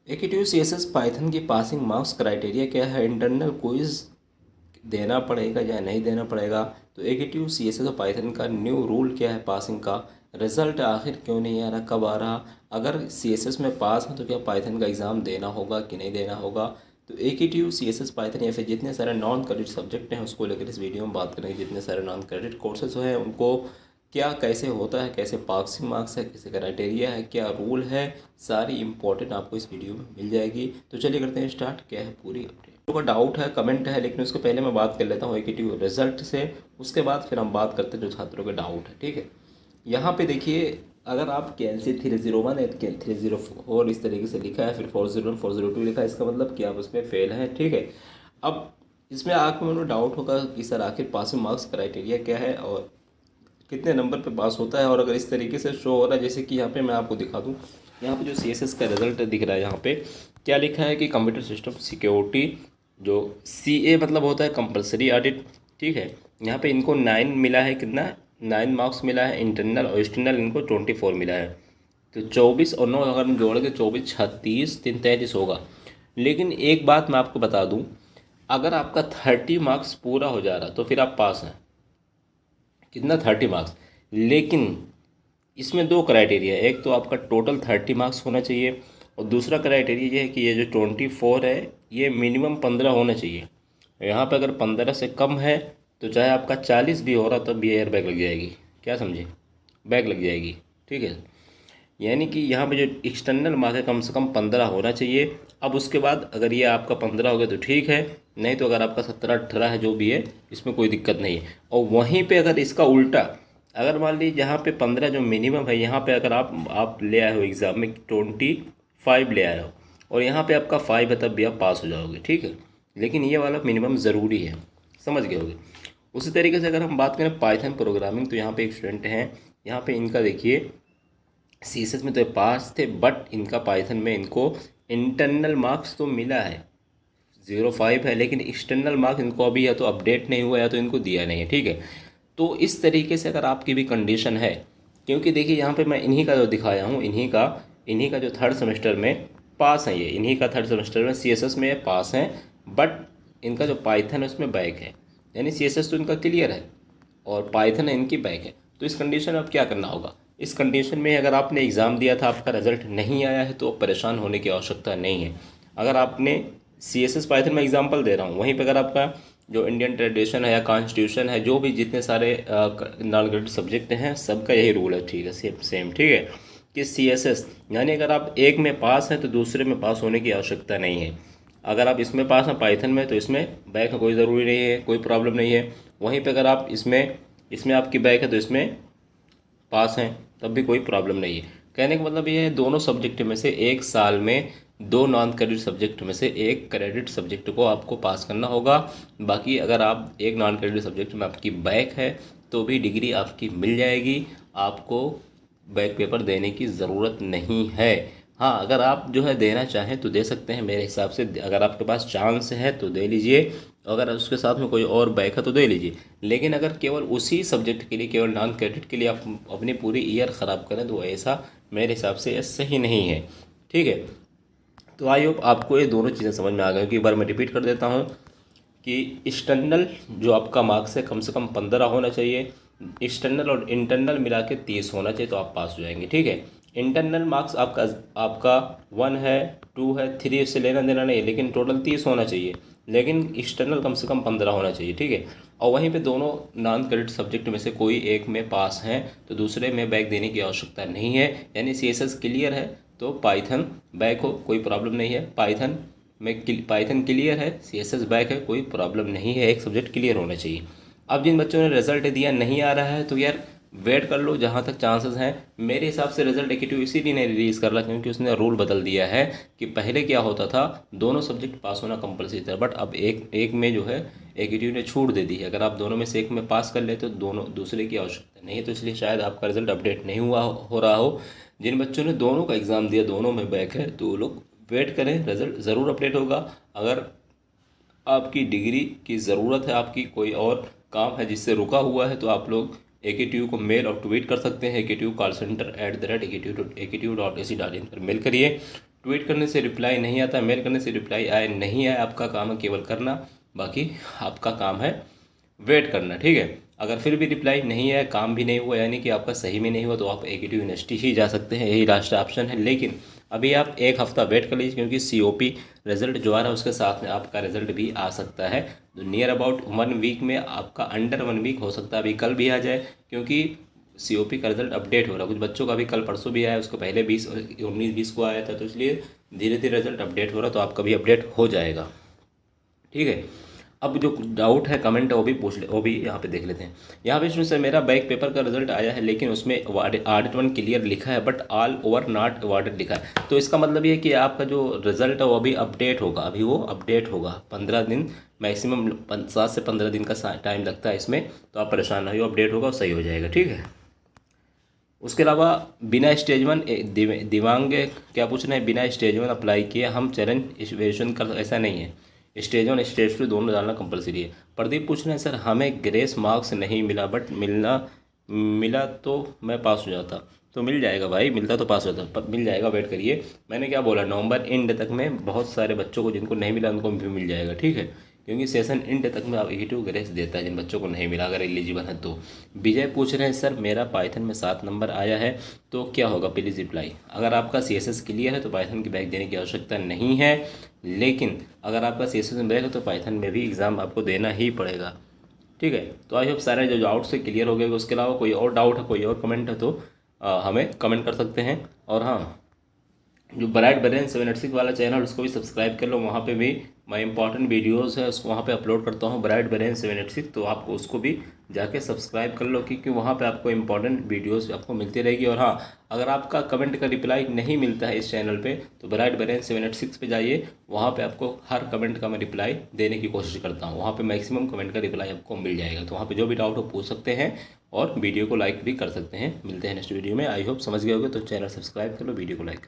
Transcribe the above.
AKTU CSS Python की passing marks criteria क्या है? इंटरनल क्विज देना पड़ेगा या नहीं देना पड़ेगा? तो AKTU CSS और पाइथन का न्यू रूल क्या है पासिंग का? रिजल्ट आखिर क्यों नहीं आ रहा, कब आ रहा? अगर CSS में पास हैं तो क्या पाइथन का एग्ज़ाम देना होगा कि नहीं देना होगा? तो AKTU CSS पाइथन या फिर जितने सारे नॉन क्रेडिट सब्जेक्ट हैं उसको लेकर इस वीडियो में बात करेंगे। जितने सारे नॉन क्रेडिट कोर्सेज हैं उनको क्या कैसे होता है, कैसे पासिंग मार्क्स है, कैसे क्राइटेरिया है, क्या रूल है, सारी इंपॉर्टेंट आपको इस वीडियो में मिल जाएगी। तो चलिए करते हैं स्टार्ट। क्या है पूरी अपडेट। का डाउट है, कमेंट है, लेकिन उसके पहले मैं बात कर लेता हूँ AKTU रिजल्ट से। उसके बाद फिर हम बात करते हैं जो छात्रों के डाउट है। ठीक है, यहाँ पे देखिए, अगर आप कैंसी 301 है, 304 इस तरीके से लिखा है, फिर 401 402 लिखा है, इसका मतलब कि आप उसमें फेल हैं। ठीक है, अब इसमें आपको डाउट होगा कि सर आखिर पासिंग मार्क्स क्राइटेरिया क्या है और कितने नंबर पे पास होता है। और अगर इस तरीके से शो हो रहा है, जैसे कि यहाँ पे मैं आपको दिखा दूँ, यहाँ पे जो CSS का रिजल्ट दिख रहा है, यहाँ पे क्या लिखा है कि कंप्यूटर सिस्टम सिक्योरिटी, जो CA मतलब होता है कंपलसरी ऑडिट। ठीक है, यहाँ पे इनको 9 मिला है, कितना 9 मार्क्स मिला है। इंटरनल और एक्सटर्नल इनको 24 मिला है। तो 24 और 9 अगर हम जोड़ के 24 36 3 33 होगा। लेकिन एक बात मैं आपको बता दूं, अगर आपका 30 मार्क्स पूरा हो जा रहा तो फिर आप पास हैं। कितना 30 मार्क्स। लेकिन इसमें दो क्राइटेरिया है, एक तो आपका टोटल 30 मार्क्स होना चाहिए और दूसरा क्राइटेरिया ये है कि ये जो 24 है ये मिनिमम 15 होना चाहिए। यहाँ पे अगर 15 से कम है तो चाहे आपका 40 भी हो रहा तब भी एयर बैग लग जाएगी। क्या समझे? बैग लग जाएगी। ठीक है, यानी कि यहाँ पे जो एक्सटर्नल मार्क है कम से कम 15 होना चाहिए। अब उसके बाद अगर ये आपका 15 हो गया तो ठीक है, नहीं तो अगर आपका 17 18 है जो भी है, इसमें कोई दिक्कत नहीं है। और वहीं पे अगर इसका उल्टा, अगर मान लीजिए यहाँ पे 15 जो मिनिमम है, यहाँ पे अगर आप ले आए हो एग्ज़ाम में 25 ले आए हो और यहाँ पे आपका 5 है, तब भी आप पास हो जाओगे। ठीक है, लेकिन ये वाला मिनिमम ज़रूरी है, समझ गए होगे। उसी तरीके से अगर हम बात करें पाइथन प्रोग्रामिंग, तो यहाँ पे एक स्टूडेंट हैं, यहाँ पे इनका देखिए CSS में तो ये पास थे, बट इनका पाइथन में इनको इंटरनल मार्क्स तो मिला है 05 है, लेकिन एक्सटर्नल मार्क्स इनको अभी या तो अपडेट नहीं हुआ या तो इनको दिया नहीं है। ठीक है, तो इस तरीके से अगर आपकी भी कंडीशन है, क्योंकि देखिए यहाँ पे मैं इन्हीं का जो दिखाया हूँ, इन्हीं का जो थर्ड सेमेस्टर में पास है, ये इन्हीं का थर्ड सेमेस्टर में CSS में पास हैं, बट इनका जो पाइथन है उसमें बैक है। यानी CSS तो इनका क्लियर है और पाइथन इनकी बैक है। तो इस कंडीशन में अब क्या करना होगा? इस कंडीशन में अगर आपने एग्ज़ाम दिया था, आपका रिजल्ट नहीं आया है, तो परेशान होने की आवश्यकता नहीं है। अगर आपने CSS पाइथन में एग्जांपल दे रहा हूँ, वहीं पे अगर आपका जो इंडियन ट्रेडिशन है या कॉन्स्टिट्यूशन है, जो भी जितने सारे नॉन क्रेडिट सब्जेक्ट हैं, सबका यही रूल है। ठीक है, सेम सेम। ठीक है, कि CSS यानी अगर आप एक में पास हैं तो दूसरे में पास होने की आवश्यकता नहीं है। अगर आप इसमें पास हैं पाइथन में तो इसमें बैक का कोई ज़रूरी नहीं है, कोई प्रॉब्लम नहीं है। वहीं पे अगर आप इसमें इसमें आपकी बैक है तो इसमें पास हैं तब भी कोई प्रॉब्लम नहीं है। कहने का मतलब ये है, दोनों सब्जेक्ट में से एक साल में दो नॉन क्रेडिट सब्जेक्ट में से एक क्रेडिट सब्जेक्ट को आपको पास करना होगा। बाकी अगर आप एक नॉन क्रेडिट सब्जेक्ट में आपकी बैक है तो भी डिग्री आपकी मिल जाएगी, आपको बैक पेपर देने की ज़रूरत नहीं है। हाँ, अगर आप जो है देना चाहें तो दे सकते हैं मेरे हिसाब से। अगर आपके पास चांस है तो दे लीजिए, अगर उसके साथ में कोई और बैक है तो दे लीजिए। लेकिन अगर केवल उसी सब्जेक्ट के लिए, केवल नॉन क्रेडिट के लिए आप अपनी पूरी ईयर ख़राब करें तो ऐसा मेरे हिसाब से सही नहीं है। ठीक है, तो आई होप आपको ये दोनों चीज़ें समझ में आ गई कि एक बार मैं रिपीट कर देता हूँ कि एक्सटर्नल जो आपका मार्क्स है कम से कम 15 होना चाहिए, एक्सटर्नल और इंटरनल मिला के 30 होना चाहिए, तो आप पास हो जाएंगे। ठीक है, इंटरनल मार्क्स आपका आपका 1 है, 2 है, 3 से लेना देना नहीं है, लेकिन टोटल 30 होना चाहिए। लेकिन एक्सटर्नल कम से कम 15 होना चाहिए। ठीक है, और वहीं पे दोनों नॉन क्रेडिट सब्जेक्ट में से कोई एक में पास हैं तो दूसरे में बैक देने की आवश्यकता नहीं है। यानी CSS क्लियर है तो पाइथन बैक हो कोई प्रॉब्लम नहीं है। पाइथन क्लियर है, CSS बैक है, कोई प्रॉब्लम नहीं है, एक सब्जेक्ट क्लियर होना चाहिए। अब जिन बच्चों ने रिजल्ट दिया नहीं आ रहा है तो यार वेट कर लो जहाँ तक चांसेस हैं। मेरे हिसाब से रिजल्ट AKTU इसीलिए नहीं रिलीज़ कर रहा क्योंकि उसने रूल बदल दिया है कि पहले क्या होता था, दोनों सब्जेक्ट पास होना कंपलसरी था, बट अब एक एक में जो है AKTU ने छूट दे दी है। अगर आप दोनों में से एक में पास कर लेते तो दोनों दूसरे की आवश्यकता नहीं है। तो इसलिए शायद आपका रिजल्ट अपडेट नहीं हुआ हो रहा हो। जिन बच्चों ने दोनों का एग्ज़ाम दिया, दोनों में बैक है, तो वो लोग वेट करें, रिजल्ट ज़रूर अपडेट होगा। अगर आपकी डिग्री की ज़रूरत है, आपकी कोई और काम है जिससे रुका हुआ है, तो आप लोग AKTU को मेल और ट्वीट कर सकते हैं। AKTU कॉल सेंटर @AKTU.ac.in पर मेल करिए। ट्वीट करने से रिप्लाई नहीं आता, मेल करने से रिप्लाई आए नहीं आए, आपका काम है केवल करना, बाकी आपका काम है वेट करना, ठीक है। अगर फिर भी रिप्लाई नहीं आया, काम भी नहीं हुआ, यानी कि आपका सही में नहीं हुआ, तो आप एकेटिव यूनिवर्सिटी ही जा सकते हैं, यही लास्ट ऑप्शन है। लेकिन अभी आप एक हफ्ता वेट कर लीजिए, क्योंकि COP रिजल्ट जो आ रहा है उसके साथ में आपका रिजल्ट भी आ सकता है। तो नियर अबाउट 1 वीक में, आपका अंडर 1 वीक हो सकता है, अभी कल भी आ जाए, क्योंकि COP का रिजल्ट अपडेट हो रहा है। कुछ बच्चों का भी कल परसों भी आया, उसको पहले 19-20 को आया था, तो इसलिए धीरे धीरे रिजल्ट अपडेट हो रहा है, तो आपका भी अपडेट हो जाएगा, ठीक है। अब जो डाउट है कमेंट है वो भी पूछ ले, वो भी यहाँ पे देख लेते हैं। यहाँ पे इसमें से मेरा बैक पेपर का रिजल्ट आया है, लेकिन उसमें ऑडिट 1 क्लियर लिखा है, but all over not awarded लिखा है। तो इसका मतलब ये है कि आपका जो रिजल्ट है वो अभी अपडेट होगा, अभी वो अपडेट होगा 15 दिन, मैक्सिमम 7 से 15 दिन का टाइम लगता है इसमें। तो आप परेशान नहीं हो, अपडेट होगा और सही हो जाएगा, ठीक है। उसके अलावा बिना स्टेज 1 दिव्यांग क्या पूछ रहे हैं, बिना स्टेज 1 अप्लाई किए हम चैलेंज इवेल्यूएशन कर, ऐसा नहीं है। स्टेज 1 स्टेज 2 दोनों डालना कंपलसरी है। प्रदीप पूछ रहे हैं सर हमें ग्रेस मार्क्स नहीं मिला, बट मिला तो मैं पास हो जाता। तो मिल जाएगा भाई, मिलता तो पास होता, मिल जाएगा, वेट करिए। मैंने क्या बोला, नवंबर एंड तक में बहुत सारे बच्चों को जिनको नहीं मिला उनको भी मिल जाएगा, ठीक है। क्योंकि सेशन एंड तक में आप एकेटिव ग्रेस देता है जिन बच्चों को नहीं मिला, अगर एलिजिबल है तो। विजय पूछ रहे हैं सर मेरा पाइथन में 7 नंबर आया है तो क्या होगा, प्लीज़ रिप्लाई। अगर आपका CSS क्लियर है तो पाइथन की बैग देने की आवश्यकता नहीं है, लेकिन अगर आपका CSS में बैग है तो पाइथन में भी एग्ज़ाम आपको देना ही पड़ेगा, ठीक है। तो आई होप सारे जो डाउट से क्लियर हो गए। उसके अलावा कोई और डाउट है, कोई और कमेंट है तो हमें कमेंट कर सकते हैं। और हाँ, जो ब्राइट ब्रेन 786 वाला चैनल उसको भी सब्सक्राइब कर लो, वहाँ पे भी मैं इंपॉर्टेंट वीडियोस है उसको वहाँ पे अपलोड करता हूँ, ब्राइट ब्रेन 786। तो आपको उसको भी जाके सब्सक्राइब कर लो, क्योंकि वहाँ पे आपको इंपॉर्टेंट वीडियोस आपको मिलती रहेगी। और हाँ, अगर आपका कमेंट का रिप्लाई नहीं मिलता है इस चैनल पे तो ब्राइट ब्रेन 786 पे जाइए, वहाँ पे आपको हर कमेंट का मैं रिप्लाई देने की कोशिश करता हूँ। वहाँ पे मैक्सिमम कमेंट का रिप्लाई आपको मिल जाएगा, तो वहाँ पे जो भी डाउट हो पूछ सकते हैं और वीडियो को लाइक भी कर सकते हैं। मिलते हैं नेक्स्ट वीडियो में। आई होप समझ गए होगे, तो चैनल सब्सक्राइब कर लो, वीडियो को लाइक।